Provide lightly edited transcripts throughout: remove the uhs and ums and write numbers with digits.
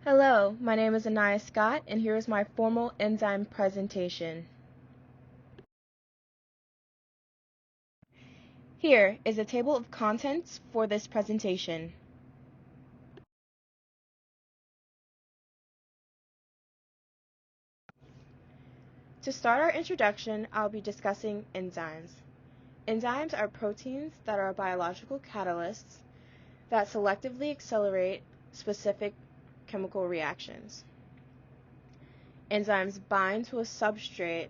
Hello, my name is Anaya Scott, and here is my formal enzyme presentation. Here is a table of contents for this presentation. To start our introduction, I'll be discussing enzymes. Enzymes are proteins that are biological catalysts that selectively accelerate specific chemical reactions. Enzymes bind to a substrate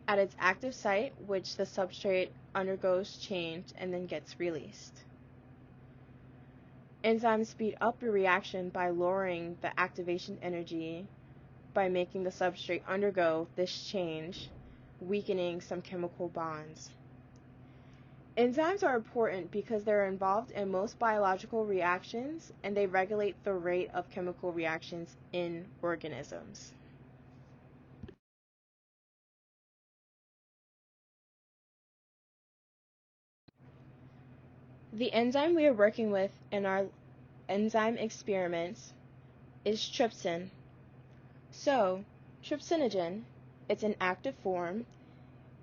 at its active site, which the substrate undergoes change and then gets released. Enzymes speed up a reaction by lowering the activation energy by making the substrate undergo this change, weakening some chemical bonds. Enzymes are important because they're involved in most biological reactions and they regulate the rate of chemical reactions in organisms. The enzyme we are working with in our enzyme experiments is trypsin. So, trypsinogen, it's an active form,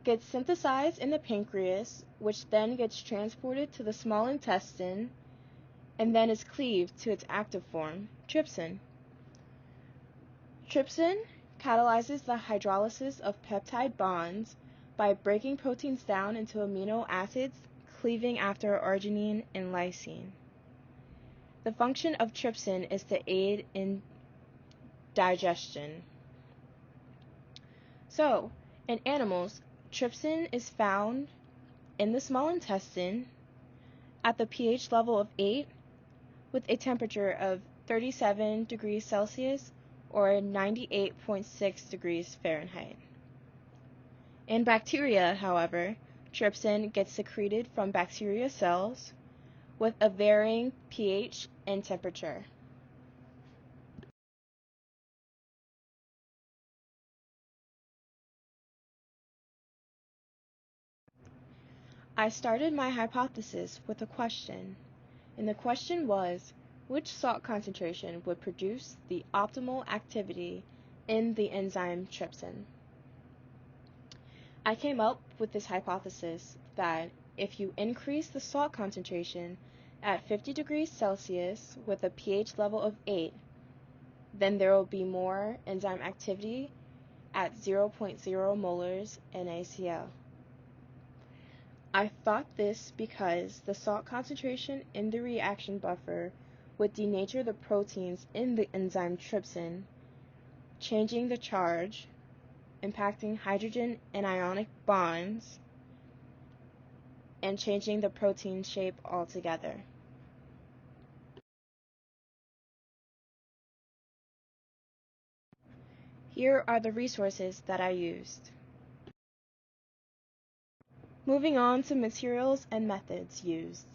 gets synthesized in the pancreas, which then gets transported to the small intestine and then is cleaved to its active form, trypsin. Trypsin catalyzes the hydrolysis of peptide bonds by breaking proteins down into amino acids, cleaving after arginine and lysine. The function of trypsin is to aid in digestion. So, in animals, trypsin is found in the small intestine at the pH level of 8 with a temperature of 37 degrees Celsius or 98.6 degrees Fahrenheit. In bacteria, however, trypsin gets secreted from bacteria cells with a varying pH and temperature. I started my hypothesis with a question, and the question was, which salt concentration would produce the optimal activity in the enzyme trypsin? I came up with this hypothesis that if you increase the salt concentration at 50 degrees Celsius with a pH level of 8, then there will be more enzyme activity at 0.0 molars NaCl. I thought this because the salt concentration in the reaction buffer would denature the proteins in the enzyme trypsin, changing the charge, impacting hydrogen and ionic bonds, and changing the protein shape altogether. Here are the resources that I used. Moving on to materials and methods used.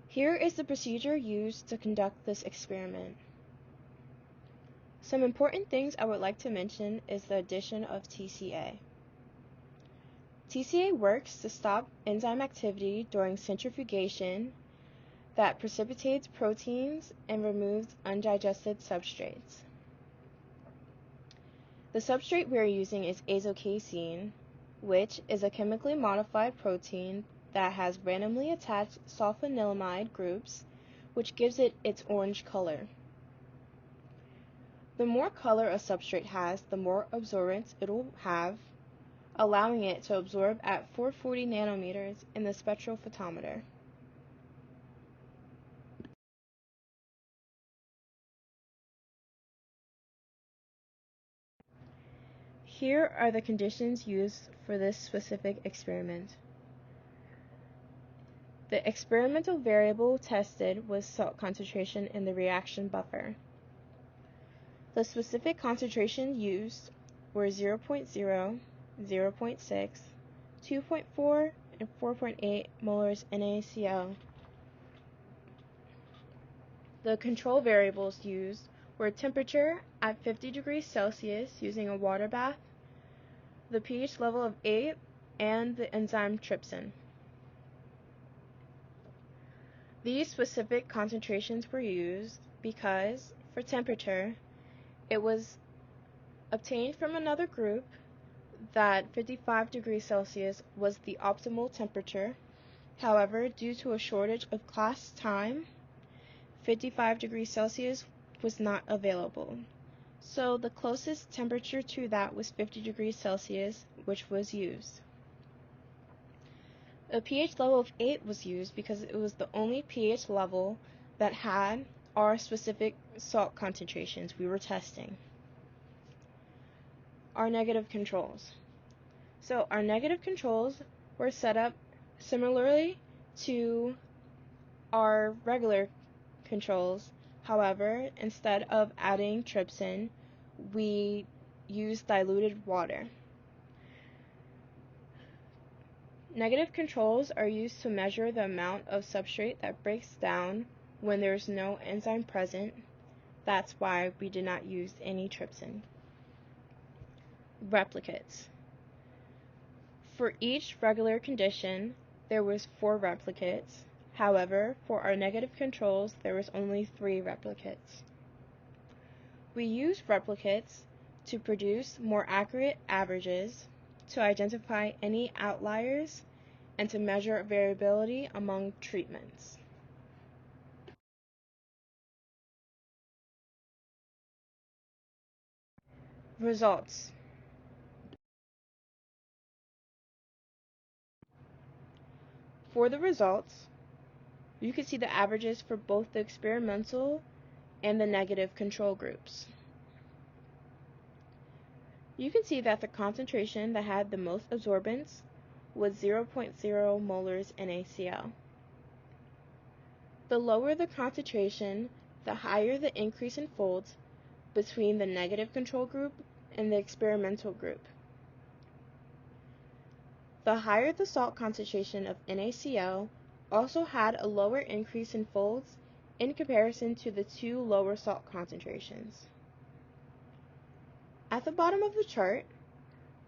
Here is the procedure used to conduct this experiment. Some important things I would like to mention is the addition of TCA. TCA works to stop enzyme activity during centrifugation that precipitates proteins and removes undigested substrates. The substrate we are using is azocasein, which is a chemically modified protein that has randomly attached sulfanilamide groups, which gives it its orange color. The more color a substrate has, the more absorbance it will have, allowing it to absorb at 440 nanometers in the spectrophotometer. Here are the conditions used for this specific experiment. The experimental variable tested was salt concentration in the reaction buffer. The specific concentration used were 0.0, 0.6, 2.4, and 4.8 molars NaCl. The control variables used were temperature at 50 degrees Celsius using a water bath, the pH level of 8, and the enzyme trypsin. These specific concentrations were used because, for temperature, it was obtained from another group that 55 degrees Celsius was the optimal temperature. However, due to a shortage of class time, 55 degrees Celsius was not available. So the closest temperature to that was 50 degrees Celsius, which was used. A pH level of 8 was used because it was the only pH level that had our specific salt concentrations we were testing. Our negative controls. So our negative controls were set up similarly to our regular controls. However, instead of adding trypsin, we used diluted water. Negative controls are used to measure the amount of substrate that breaks down when there is no enzyme present. That's why we did not use any trypsin. Replicates. For each regular condition, there was 4 replicates. However, for our negative controls, there was only 3 replicates. We used replicates to produce more accurate averages, to identify any outliers, and to measure variability among treatments. Results. For the results, you can see the averages for both the experimental and the negative control groups. You can see that the concentration that had the most absorbance was 0.0 molars NaCl. The lower the concentration, the higher the increase in folds between the negative control group and the experimental group. The higher the salt concentration of NaCl also had a lower increase in folds in comparison to the 2 lower salt concentrations. At the bottom of the chart,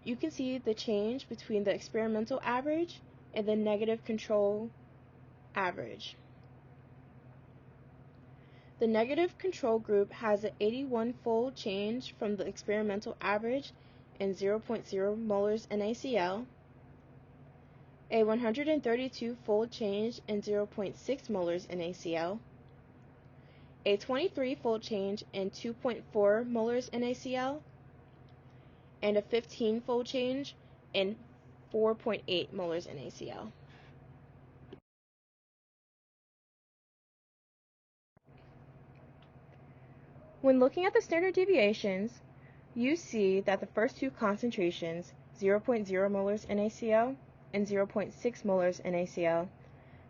you can see the change between the experimental average and the negative control average. The negative control group has an 81-fold change from the experimental average in 0.0 molars NaCl, a 132-fold change in 0.6 molars NaCl, a 23-fold change in 2.4 molars NaCl, and a 15-fold change in 4.8 molars NaCl. When looking at the standard deviations, you see that the first 2 concentrations, 0.0 molars NaCl and 0.6 molars NaCl,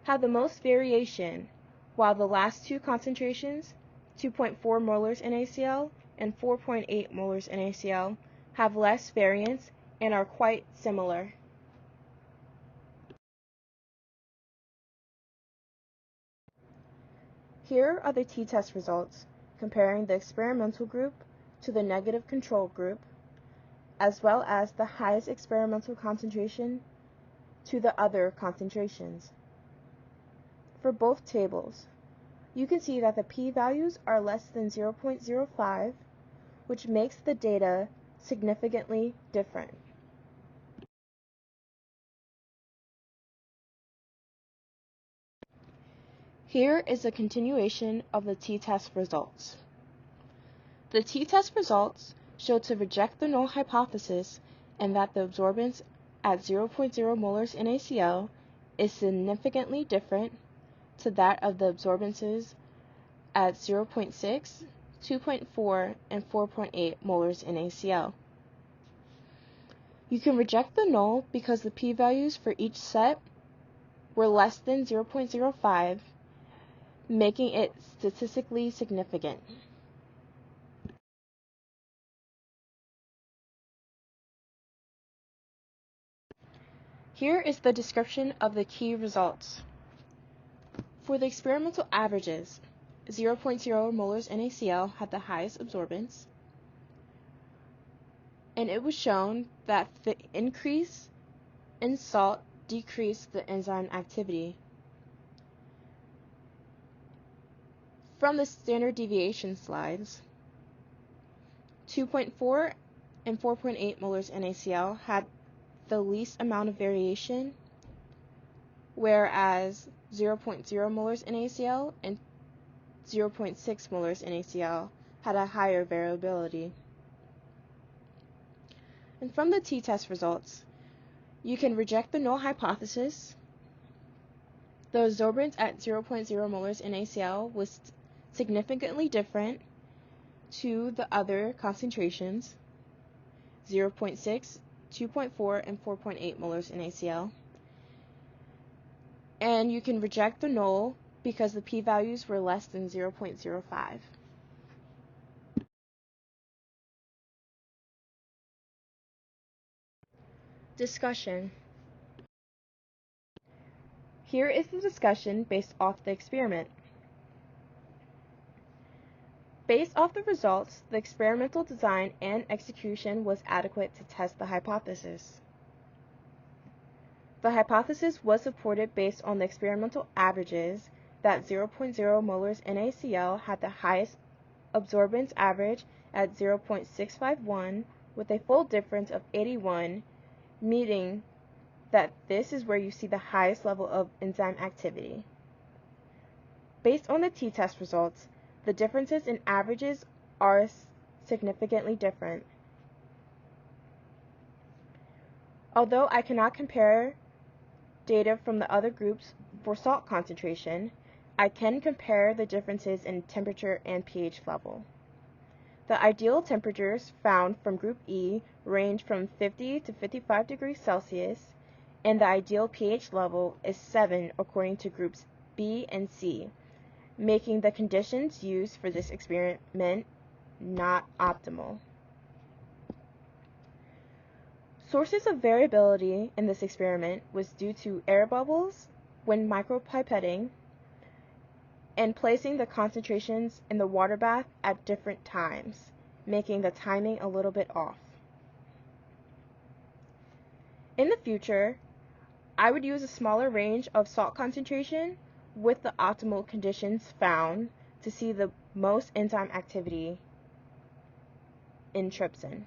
have the most variation, while the last 2 concentrations, 2.4 molars NaCl and 4.8 molars NaCl, have less variance and are quite similar. Here are the t-test results comparing the experimental group to the negative control group, as well as the highest experimental concentration to the other concentrations. For both tables, you can see that the p-values are less than 0.05, which makes the data significantly different. Here is a continuation of the t-test results. The t-test results show to reject the null hypothesis and that the absorbance at 0.0 molars NaCl is significantly different to that of the absorbances at 0.6, 2.4, and 4.8 molars NaCl. You can reject the null because the p-values for each set were less than 0.05, making it statistically significant. Here is the description of the key results. For the experimental averages, 0.0 molars NaCl had the highest absorbance, and it was shown that the increase in salt decreased the enzyme activity. From the standard deviation slides, 2.4 and 4.8 molars NaCl had the least amount of variation, whereas 0.0 molars NaCl and 0.6 molars NaCl had a higher variability. And from the t-test results, you can reject the null hypothesis. The absorbance at 0.0 molars NaCl was significantly different to the other concentrations, 0.6, 2.4, and 4.8 molars NaCl. And you can reject the null because the p-values were less than 0.05. Discussion. Here is the discussion based off the experiment. Based off the results, the experimental design and execution was adequate to test the hypothesis. The hypothesis was supported based on the experimental averages that 0.0 molars NaCl had the highest absorbance average at 0.651 with a fold difference of 81, meaning that this is where you see the highest level of enzyme activity. Based on the t-test results, the differences in averages are significantly different. Although I cannot compare data from the other groups for salt concentration, I can compare the differences in temperature and pH level. The ideal temperatures found from group E range from 50 to 55 degrees Celsius, and the ideal pH level is 7 according to groups B and C, making the conditions used for this experiment not optimal. Sources of variability in this experiment was due to air bubbles when micropipetting and placing the concentrations in the water bath at different times, making the timing a little bit off. In the future, I would use a smaller range of salt concentration with the optimal conditions found to see the most enzyme activity in trypsin.